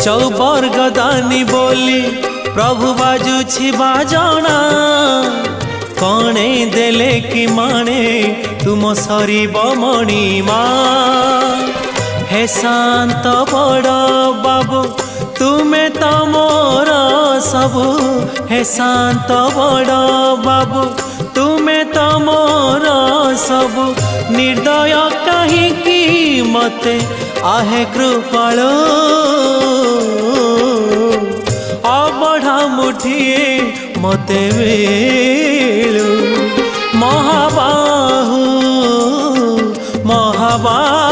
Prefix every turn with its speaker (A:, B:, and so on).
A: चौबर्गदानी बोली प्रभु बाजुछि बाजना कणे देले कि माने तुम सरीब मणिमा हे शांत बड़ बाबू तुमे तो मोर सबु हे शांत बड़ बाबू तुमे तो मोर सबु निर्दय कहीं मते आहे कृपाल अबढ़ा मुठिए मते वेलु महाबाहु महाबाहु